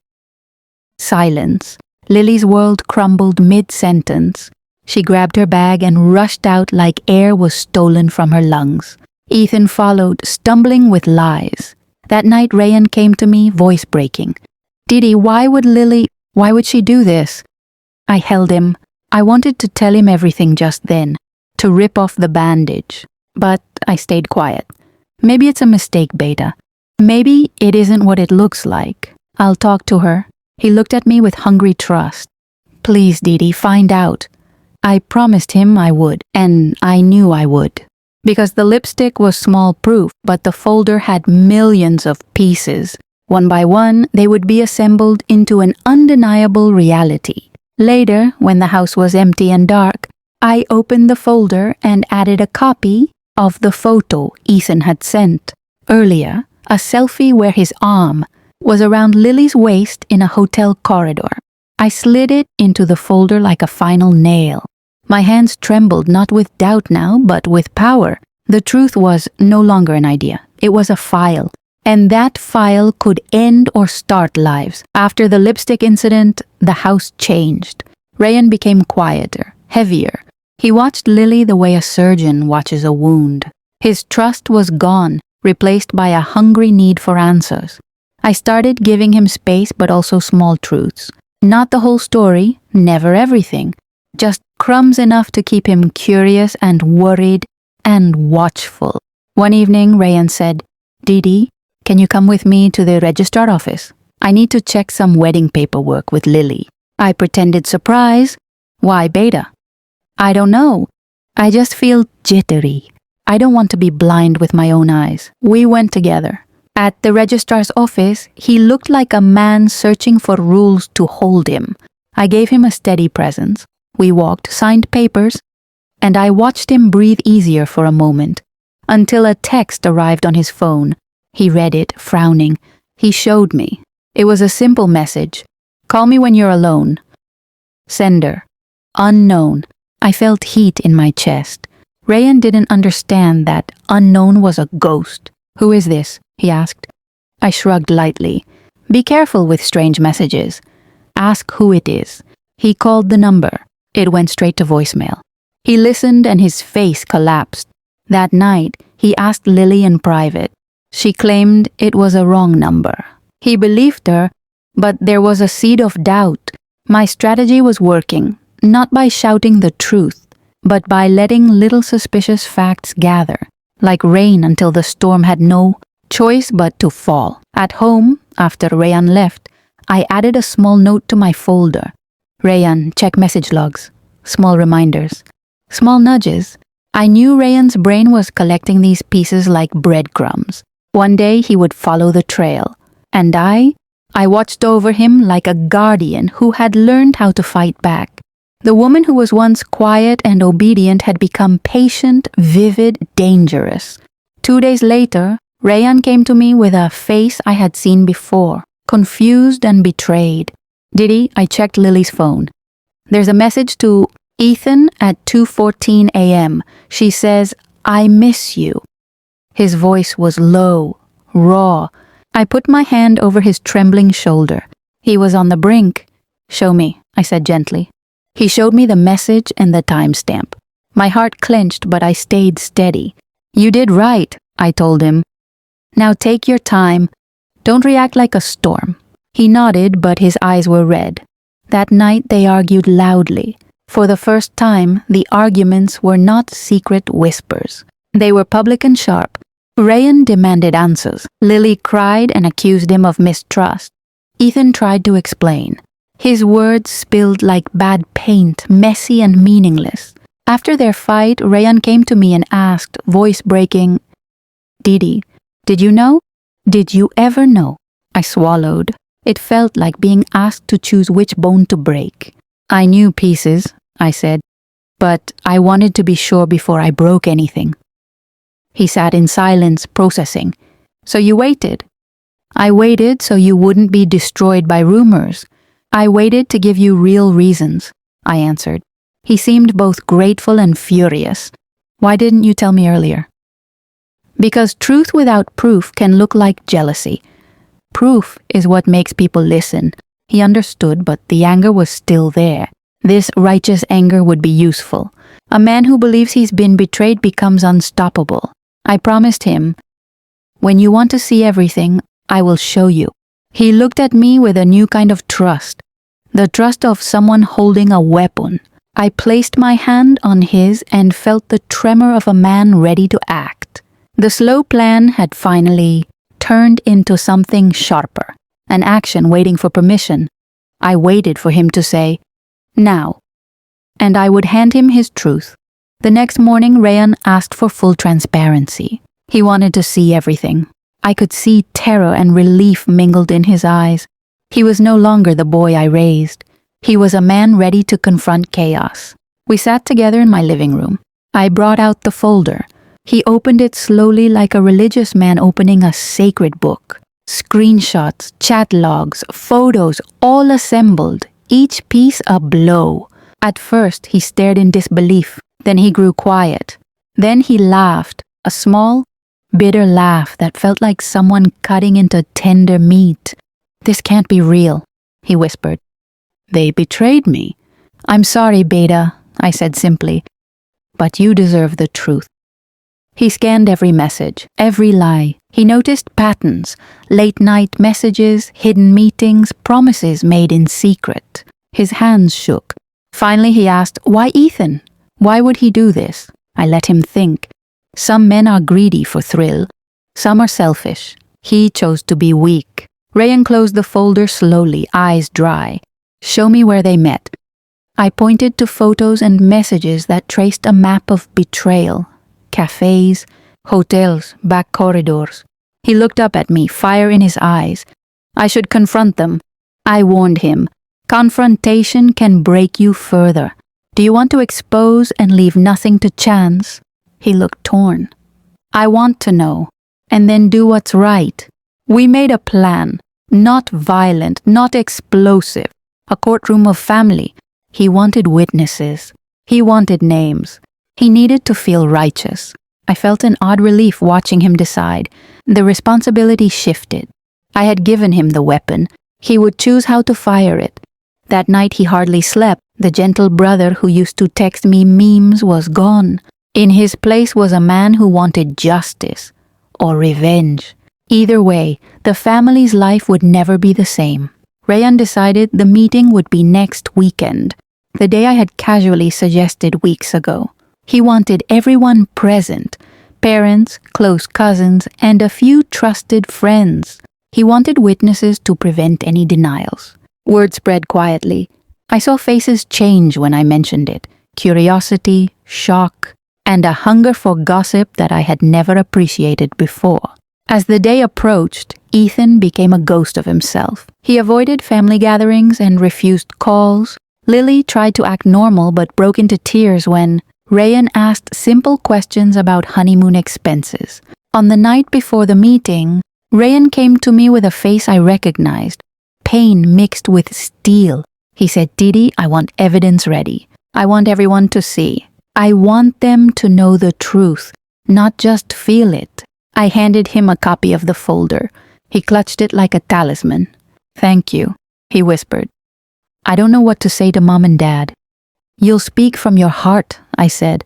Silence. Lily's world crumbled mid-sentence. She grabbed her bag and rushed out like air was stolen from her lungs. Ethan followed, stumbling with lies. That night Rayan came to me, voice breaking. Didi, why would she do this? I held him. I wanted to tell him everything just then, to rip off the bandage. But I stayed quiet. Maybe it's a mistake, Beta. Maybe it isn't what it looks like. I'll talk to her. He looked at me with hungry trust. Please, Didi, find out. I promised him I would, and I knew I would. Because the lipstick was small proof, but the folder had millions of pieces. One by one, they would be assembled into an undeniable reality. Later, when the house was empty and dark, I opened the folder and added a copy of the photo Ethan had sent. Earlier, a selfie where his arm was around Lily's waist in a hotel corridor. I slid it into the folder like a final nail. My hands trembled not with doubt now, but with power. The truth was no longer an idea. It was a file. And that file could end or start lives. After the lipstick incident, the house changed. Rayan became quieter, heavier. He watched Lily the way a surgeon watches a wound. His trust was gone, replaced by a hungry need for answers. I started giving him space but also small truths. Not the whole story, never everything. Just crumbs enough to keep him curious and worried and watchful. One evening, Rayan said, Didi, can you come with me to the registrar office? I need to check some wedding paperwork with Lily. I pretended surprise. Why, Beta? I don't know. I just feel jittery. I don't want to be blind with my own eyes. We went together. At the registrar's office, he looked like a man searching for rules to hold him. I gave him a steady presence. We walked, signed papers, and I watched him breathe easier for a moment, until a text arrived on his phone. He read it, frowning. He showed me. It was a simple message. Call me when you're alone. Sender. Unknown. I felt heat in my chest. Rayan didn't understand that unknown was a ghost. Who is this? He asked. I shrugged lightly. Be careful with strange messages. Ask who it is. He called the number. It went straight to voicemail. He listened and his face collapsed. That night, he asked Lily in private. She claimed it was a wrong number. He believed her, but there was a seed of doubt. My strategy was working. not by shouting the truth, but by letting little suspicious facts gather, like rain until the storm had no choice but to fall. At home, after Rayan left, I added a small note to my folder. Rayan, check message logs. Small reminders. Small nudges. I knew Rayan's brain was collecting these pieces like breadcrumbs. One day he would follow the trail. And I watched over him like a guardian who had learned how to fight back. The woman who was once quiet and obedient had become patient, vivid, dangerous. 2 days later, Rayan came to me with a face I had seen before, confused and betrayed. Diddy, I checked Lily's phone. There's a message to Ethan at 2:14 a.m. She says, "I miss you." His voice was low, raw. I put my hand over his trembling shoulder. He was on the brink. "Show me," I said gently. He showed me the message and the timestamp. My heart clenched, but I stayed steady. "You did right," I told him. "Now take your time. Don't react like a storm." He nodded, but his eyes were red. That night they argued loudly. For the first time, the arguments were not secret whispers. They were public and sharp. Rayan demanded answers. Lily cried and accused him of mistrust. Ethan tried to explain. His words spilled like bad paint, messy and meaningless. After their fight, Rayan came to me and asked, voice breaking, "Didi, did you know? Did you ever know?" I swallowed. It felt like being asked to choose which bone to break. "I knew pieces," I said, "but I wanted to be sure before I broke anything." He sat in silence, processing. "So you waited?" "I waited so you wouldn't be destroyed by rumors. I waited to give you real reasons," I answered. He seemed both grateful and furious. "Why didn't you tell me earlier?" "Because truth without proof can look like jealousy. Proof is what makes people listen." He understood, but the anger was still there. This righteous anger would be useful. A man who believes he's been betrayed becomes unstoppable. I promised him, "When you want to see everything, I will show you." He looked at me with a new kind of trust. The trust of someone holding a weapon. I placed my hand on his and felt the tremor of a man ready to act. The slow plan had finally turned into something sharper, an action waiting for permission. I waited for him to say, "Now," and I would hand him his truth. The next morning, Rayan asked for full transparency. He wanted to see everything. I could see terror and relief mingled in his eyes. He was no longer the boy I raised. He was a man ready to confront chaos. We sat together in my living room. I brought out the folder. He opened it slowly like a religious man opening a sacred book. Screenshots, chat logs, photos, all assembled, each piece a blow. At first, he stared in disbelief. Then he grew quiet. Then he laughed, a small, bitter laugh that felt like someone cutting into tender meat. "This can't be real," he whispered. "They betrayed me." "I'm sorry, Beta," I said simply, "but you deserve the truth." He scanned every message, every lie. He noticed patterns, late-night messages, hidden meetings, promises made in secret. His hands shook. Finally he asked, "Why Ethan? Why would he do this?" I let him think. Some men are greedy for thrill. Some are selfish. He chose to be weak. Rayan closed the folder slowly, eyes dry. "Show me where they met." I pointed to photos and messages that traced a map of betrayal. Cafes, hotels, back corridors. He looked up at me, fire in his eyes. I should confront them. I warned him. Confrontation can break you further. Do you want to expose and leave nothing to chance? He looked torn. "I want to know, and then do what's right." We made a plan, not violent, not explosive. A courtroom of family. He wanted witnesses. He wanted names. He needed to feel righteous. I felt an odd relief watching him decide. The responsibility shifted. I had given him the weapon. He would choose how to fire it. That night he hardly slept. The gentle brother who used to text me memes was gone. In his place was a man who wanted justice or revenge. Either way, the family's life would never be the same. Rayan decided the meeting would be next weekend. the day I had casually suggested weeks ago. He wanted everyone present, parents, close cousins, and a few trusted friends. He wanted witnesses to prevent any denials. Word spread quietly. I saw faces change when I mentioned it. Curiosity, shock, and a hunger for gossip that I had never appreciated before. As the day approached, Ethan became a ghost of himself. He avoided family gatherings and refused calls. Lily tried to act normal but broke into tears when Ryan asked simple questions about honeymoon expenses. On the night before the meeting, Ryan came to me with a face I recognized, pain mixed with steel. He said, "Didi, I want evidence ready. I want everyone to see. I want them to know the truth, not just feel it." I handed him a copy of the folder. He clutched it like a talisman. "Thank you," he whispered. "I don't know what to say to Mom and Dad." "You'll speak from your heart," I said.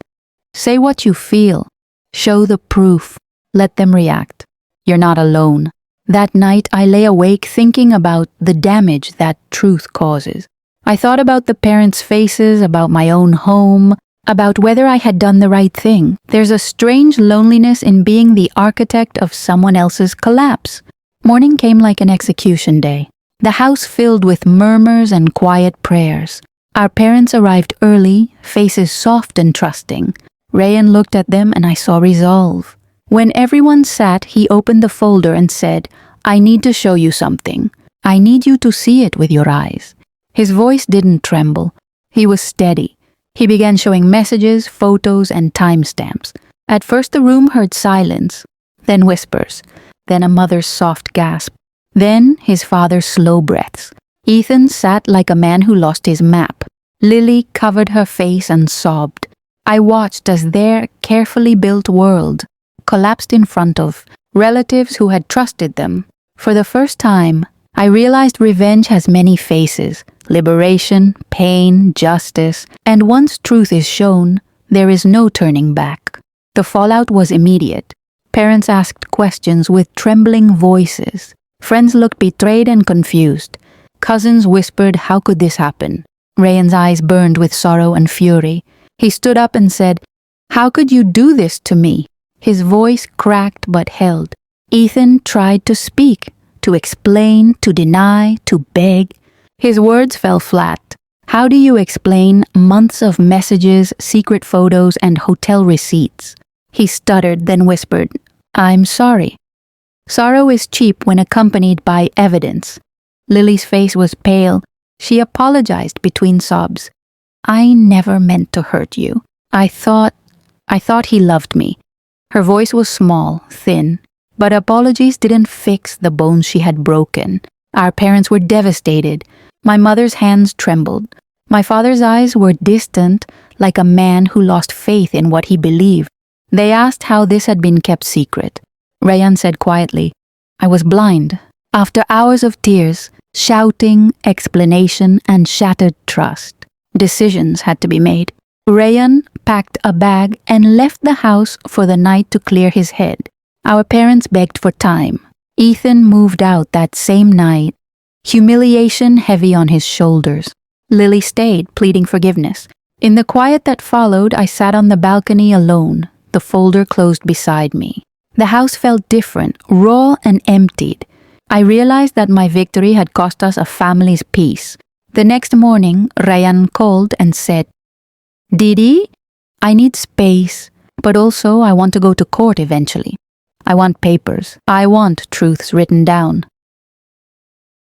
"Say what you feel. Show the proof. Let them react. You're not alone." That night, I lay awake thinking about the damage that truth causes. I thought about the parents' faces, about my own home, about whether I had done the right thing. There's a strange loneliness in being the architect of someone else's collapse. Morning came like an execution day. The house filled with murmurs and quiet prayers. Our parents arrived early, faces soft and trusting. Ryan looked at them and I saw resolve. When everyone sat, he opened the folder and said, "I need to show you something. I need you to see it with your eyes." His voice didn't tremble. He was steady. He began showing messages, photos, and timestamps. At first the room heard silence, then whispers, then a mother's soft gasp, then his father's slow breaths. Ethan sat like a man who lost his map. Lily covered her face and sobbed. I watched as their carefully built world collapsed in front of relatives who had trusted them. For the first time, I realized revenge has many faces: liberation, pain, justice, and once truth is shown, there is no turning back. The fallout was immediate. Parents asked questions with trembling voices. Friends looked betrayed and confused. Cousins whispered, "How could this happen?" Ryan's eyes burned with sorrow and fury. He stood up and said, "How could you do this to me?" His voice cracked but held. Ethan tried to speak, to explain, to deny, to beg. His words fell flat. How do you explain months of messages, secret photos, and hotel receipts? He stuttered, then whispered, "I'm sorry." Sorrow is cheap when accompanied by evidence. Lily's face was pale. She apologized between sobs. "I never meant to hurt you. I thought he loved me." Her voice was small, thin, but apologies didn't fix the bones she had broken. Our parents were devastated. My mother's hands trembled. My father's eyes were distant, like a man who lost faith in what he believed. They asked how this had been kept secret. Ryan said quietly, "I was blind." After hours of tears, shouting, explanation, and shattered trust, decisions had to be made. Ryan packed a bag and left the house for the night to clear his head. Our parents begged for time. Ethan moved out that same night, humiliation heavy on his shoulders. Lily stayed, pleading forgiveness. In the quiet that followed, I sat on the balcony alone, the folder closed beside me. The house felt different, raw and emptied. I realized that my victory had cost us a family's peace. The next morning, Ryan called and said, "Didi, I need space, but also I want to go to court eventually. I want papers. I want truths written down."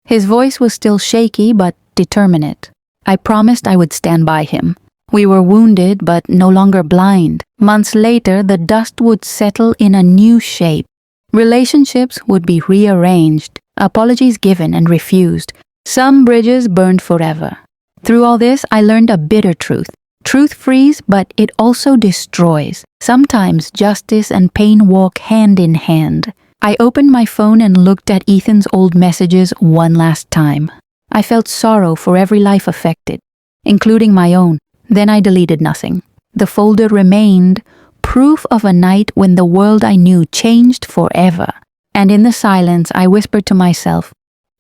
His voice was still shaky but determinate. I promised I would stand by him. We were wounded but no longer blind. Months later, the dust would settle in a new shape. Relationships would be rearranged, apologies given and refused. Some bridges burned forever. Through all this, I learned a bitter truth. Truth frees, but it also destroys. Sometimes justice and pain walk hand in hand. I opened my phone and looked at Ethan's old messages one last time. I felt sorrow for every life affected, including my own. Then I deleted nothing. The folder remained, proof of a night when the world I knew changed forever. And in the silence, I whispered to myself,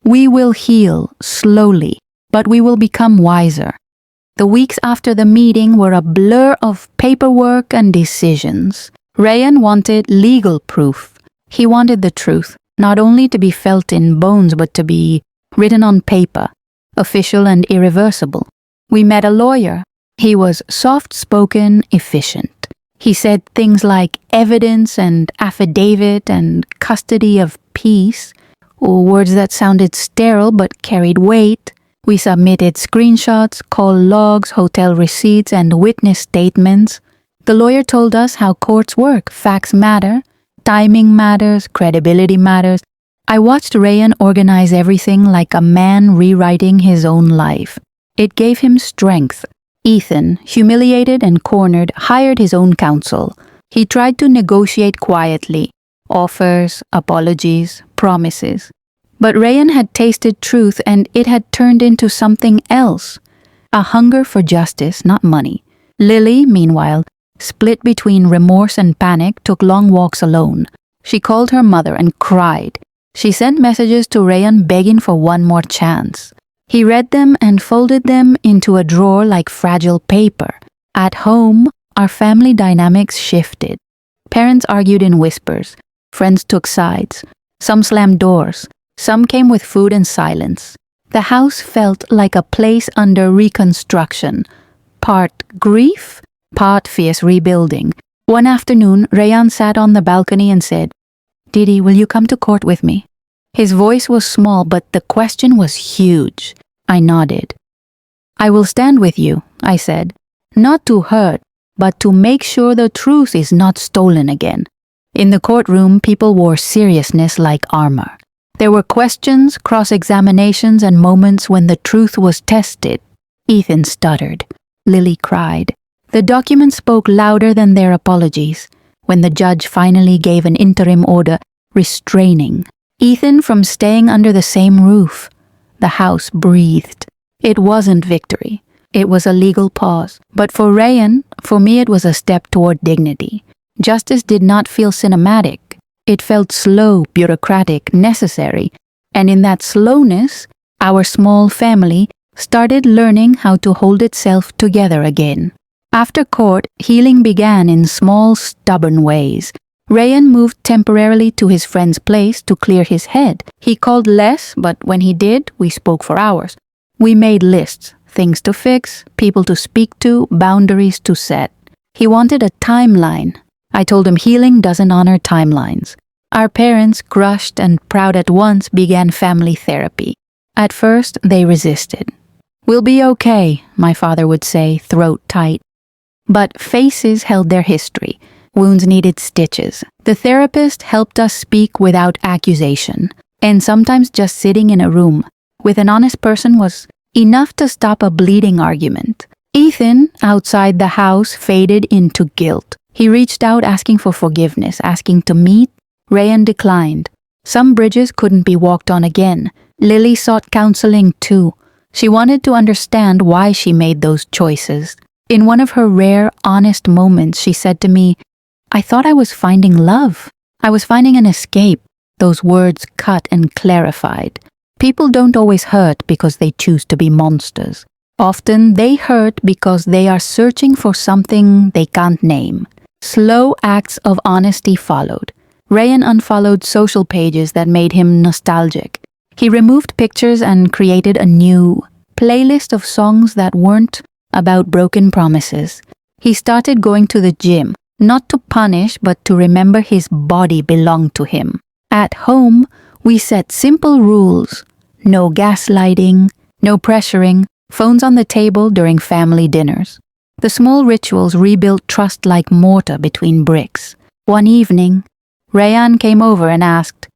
"We will heal slowly, but we will become wiser." The weeks after the meeting were a blur of paperwork and decisions. Rayan wanted legal proof. He wanted the truth, not only to be felt in bones but to be written on paper, official and irreversible. We met a lawyer. He was soft-spoken, efficient. He said things like evidence and affidavit and custody of peace, or words that sounded sterile but carried weight. We submitted screenshots, call logs, hotel receipts, and witness statements. The lawyer told us how courts work. Facts matter, timing matters, credibility matters. I watched Rayan organize everything like a man rewriting his own life. It gave him strength. Ethan, humiliated and cornered, hired his own counsel. He tried to negotiate quietly, offers, apologies, promises. But Rayan had tasted truth and it had turned into something else. A hunger for justice, not money. Lily, meanwhile, split between remorse and panic, took long walks alone. She called her mother and cried. She sent messages to Rayan begging for one more chance. He read them and folded them into a drawer like fragile paper. At home, our family dynamics shifted. Parents argued in whispers. Friends took sides. Some slammed doors. Some came with food and silence. The house felt like a place under reconstruction. Part grief, part fierce rebuilding. One afternoon, Rayan sat on the balcony and said, "Didi, will you come to court with me?" His voice was small, but the question was huge. I nodded. "I will stand with you," I said, "not to hurt, but to make sure the truth is not stolen again." In the courtroom, people wore seriousness like armor. There were questions, cross-examinations, and moments when the truth was tested. Ethan stuttered. Lily cried. The documents spoke louder than their apologies. When the judge finally gave an interim order restraining Ethan from staying under the same roof, the house breathed. It wasn't victory. It was a legal pause. But for Rayan, for me it was a step toward dignity. Justice did not feel cinematic. It felt slow, bureaucratic, necessary. And in that slowness, our small family started learning how to hold itself together again. After court, healing began in small, stubborn ways. Rayan moved temporarily to his friend's place to clear his head. He called less, but when he did, we spoke for hours. We made lists, things to fix, people to speak to, boundaries to set. He wanted a timeline. I told him healing doesn't honor timelines. Our parents, crushed and proud at once, began family therapy. At first, they resisted. "We'll be okay," my father would say, throat tight. But faces held their history. Wounds needed stitches. The therapist helped us speak without accusation. And sometimes just sitting in a room with an honest person was enough to stop a bleeding argument. Ethan, outside the house, faded into guilt. He reached out asking for forgiveness, asking to meet. Rayan declined. Some bridges couldn't be walked on again. Lily sought counseling too. She wanted to understand why she made those choices. In one of her rare, honest moments, she said to me, "I thought I was finding love. I was finding an escape." Those words cut and clarified. People don't always hurt because they choose to be monsters. Often they hurt because they are searching for something they can't name. Slow acts of honesty followed. Rayan unfollowed social pages that made him nostalgic. He removed pictures and created a new playlist of songs that weren't about broken promises. He started going to the gym, not to punish but to remember his body belonged to him. At home, we set simple rules. No gaslighting, no pressuring, phones on the table during family dinners. The small rituals rebuilt trust like mortar between bricks. One evening, Rayan came over and asked,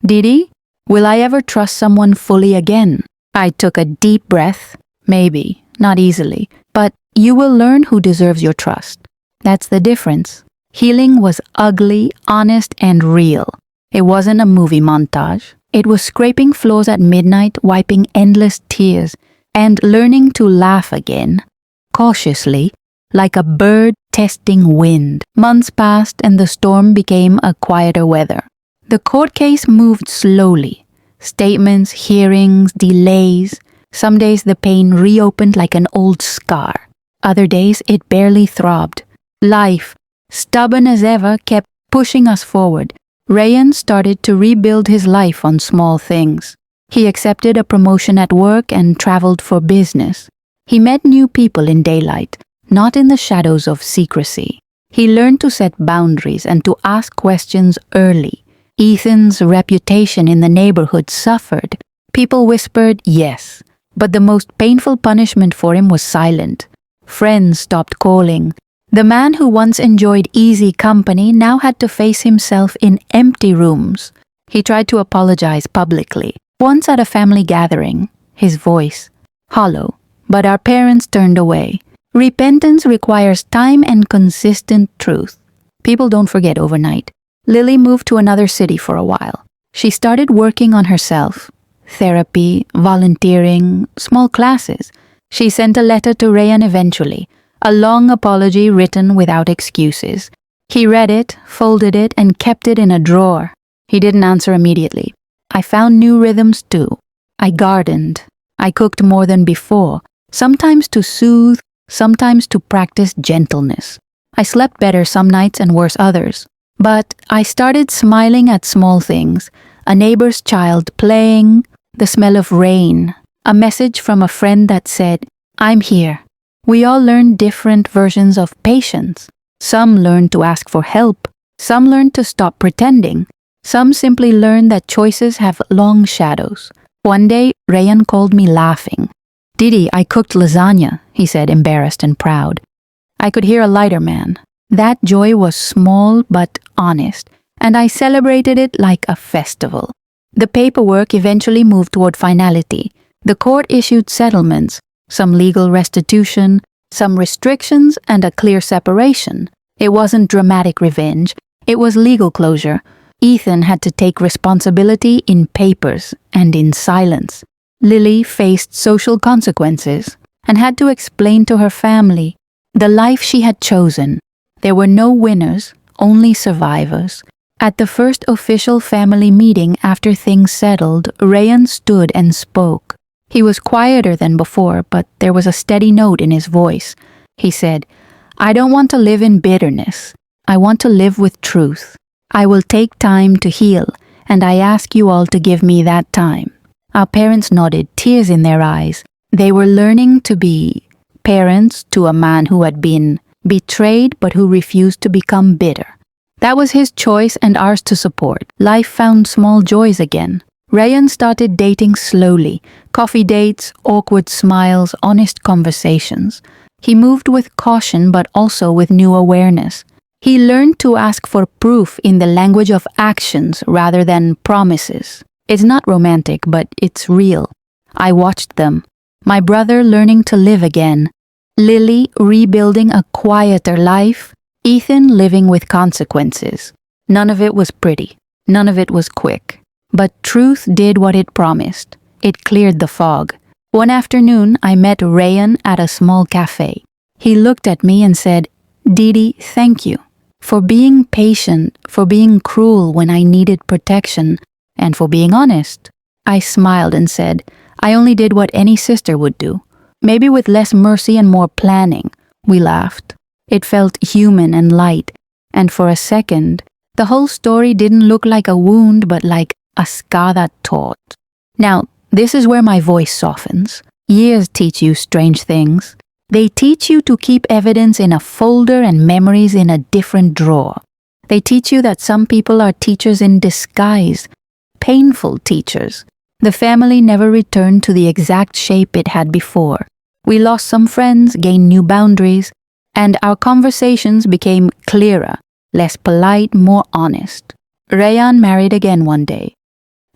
"Didi, will I ever trust someone fully again?" I took a deep breath. Maybe, not easily, but you will learn who deserves your trust. That's the difference. Healing was ugly, honest, and real. It wasn't a movie montage. It was scraping floors at midnight, wiping endless tears, and learning to laugh again, cautiously, like a bird testing wind. Months passed and the storm became a quieter weather. The court case moved slowly. Statements, hearings, delays. Some days the pain reopened like an old scar. Other days it barely throbbed. Life, stubborn as ever, kept pushing us forward. Rayan started to rebuild his life on small things. He accepted a promotion at work and traveled for business. He met new people in daylight, not in the shadows of secrecy. He learned to set boundaries and to ask questions early. Ethan's reputation in the neighborhood suffered. People whispered yes, but the most painful punishment for him was silent. Friends stopped calling. The man who once enjoyed easy company now had to face himself in empty rooms. He tried to apologize publicly. Once at a family gathering, his voice hollow, but our parents turned away. Repentance requires time and consistent truth. People don't forget overnight. Lily moved to another city for a while. She started working on herself. Therapy, volunteering, small classes. She sent a letter to Rayan eventually, a long apology written without excuses. He read it, folded it, and kept it in a drawer. He didn't answer immediately. I found new rhythms too. I gardened. I cooked more than before, sometimes to soothe, sometimes to practice gentleness. I slept better some nights and worse others. But I started smiling at small things. A neighbor's child playing, the smell of rain, a message from a friend that said, "I'm here." We all learned different versions of patience. Some learned to ask for help. Some learned to stop pretending. Some simply learned that choices have long shadows. One day, Rayan called me laughing. "Didi, I cooked lasagna," he said, embarrassed and proud. I could hear a lighter man. That joy was small but honest, and I celebrated it like a festival. The paperwork eventually moved toward finality. The court issued settlements, some legal restitution, some restrictions, and a clear separation. It wasn't dramatic revenge, it was legal closure. Ethan had to take responsibility in papers and in silence. Lily faced social consequences and had to explain to her family the life she had chosen. There were no winners, only survivors. At the first official family meeting after things settled, Rayan stood and spoke. He was quieter than before, but there was a steady note in his voice. He said, "I don't want to live in bitterness. I want to live with truth. I will take time to heal, and I ask you all to give me that time." Our parents nodded, tears in their eyes. They were learning to be parents to a man who had been betrayed but who refused to become bitter. That was his choice and ours to support. Life found small joys again. Rayan started dating slowly. Coffee dates, awkward smiles, honest conversations. He moved with caution but also with new awareness. He learned to ask for proof in the language of actions rather than promises. It's not romantic, but it's real. I watched them. My brother learning to live again. Lily rebuilding a quieter life. Ethan living with consequences. None of it was pretty. None of it was quick. But truth did what it promised. It cleared the fog. One afternoon, I met Rayan at a small cafe. He looked at me and said, "Didi, thank you. For being patient, for being cruel when I needed protection, and for being honest." I smiled and said, "I only did what any sister would do. Maybe with less mercy and more planning." We laughed. It felt human and light, and for a second, the whole story didn't look like a wound but like a scar that taught. Now, this is where my voice softens. Years teach you strange things. They teach you to keep evidence in a folder and memories in a different drawer. They teach you that some people are teachers in disguise, painful teachers. The family never returned to the exact shape it had before. We lost some friends, gained new boundaries, and our conversations became clearer, less polite, more honest. Rayan married again one day,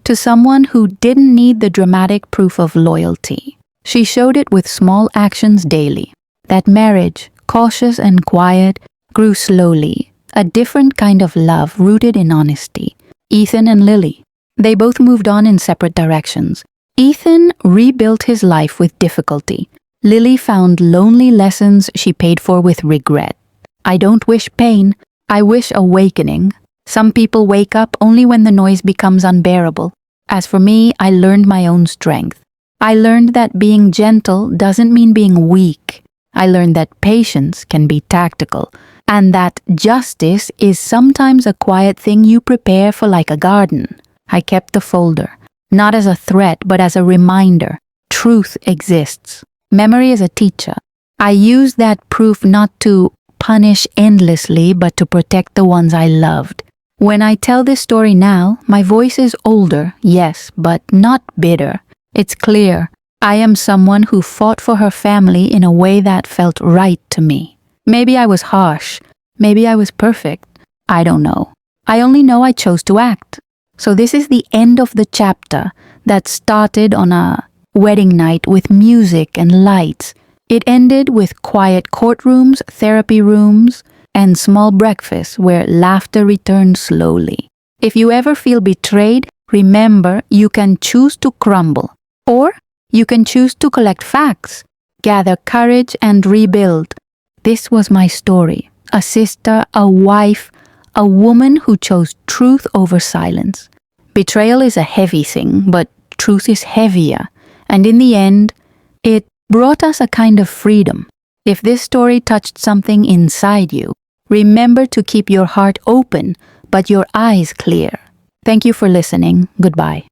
to someone who didn't need the dramatic proof of loyalty. She showed it with small actions daily. That marriage, cautious and quiet, grew slowly, a different kind of love rooted in honesty. Ethan and Lily, they both moved on in separate directions. Ethan rebuilt his life with difficulty. Lily found lonely lessons she paid for with regret. I don't wish pain, I wish awakening. Some people wake up only when the noise becomes unbearable. As for me, I learned my own strength. I learned that being gentle doesn't mean being weak. I learned that patience can be tactical, and that justice is sometimes a quiet thing you prepare for like a garden. I kept the folder, not as a threat, but as a reminder. Truth exists. Memory is a teacher. I use that proof not to punish endlessly, but to protect the ones I loved. When I tell this story now, my voice is older, yes, but not bitter. It's clear. I am someone who fought for her family in a way that felt right to me. Maybe I was harsh. Maybe I was perfect. I don't know. I only know I chose to act. So this is the end of the chapter that started on a wedding night with music and lights. It ended with quiet courtrooms, therapy rooms, and small breakfasts where laughter returned slowly. If you ever feel betrayed, remember you can choose to crumble, or you can choose to collect facts, gather courage, and rebuild. This was my story. A sister, a wife, a woman who chose truth over silence. Betrayal is a heavy thing, but truth is heavier. And in the end, it brought us a kind of freedom. If this story touched something inside you, remember to keep your heart open, but your eyes clear. Thank you for listening. Goodbye.